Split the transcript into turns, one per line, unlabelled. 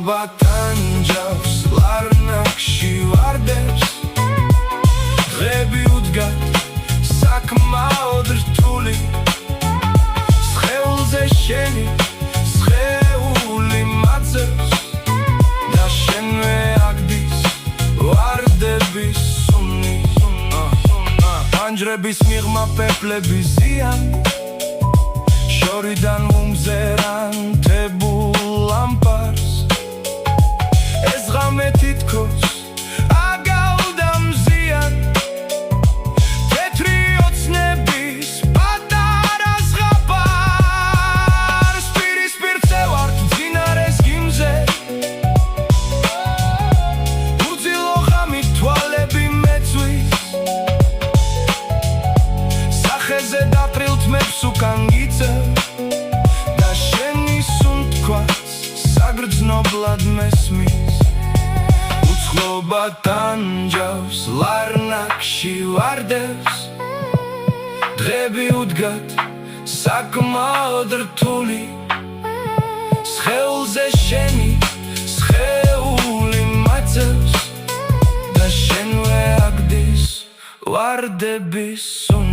ცხლობა ტანჯავს ლარნაკში ვარდებს დღები უდგათ საკმაოდ რთული სხეულზე შენი სხეული მაძებს და შენვე აგდის ვარდების სუნი პანჯრების მიღმა პეპლები ზიან შორიდან უმზერანთებულ ლამპარს ეს ღამე თითქოს აგაუდა მზიან თეთრი ოცნების პატარა ზღაპარს პირისპირზე ვართ მძინარეს გიმზე უძილო ღამით თვალები მეწვის სახეზე დაფრილ თმებს უკან გიწევ გრძნობლად მესმის უცხლობა ტანჯავს ლარნაკში ვარდებს დღები უდგათ საკმაოდ რთული სხეულზე შენი სხეული მაძებს და შენვე აგდის ვარდების სუნი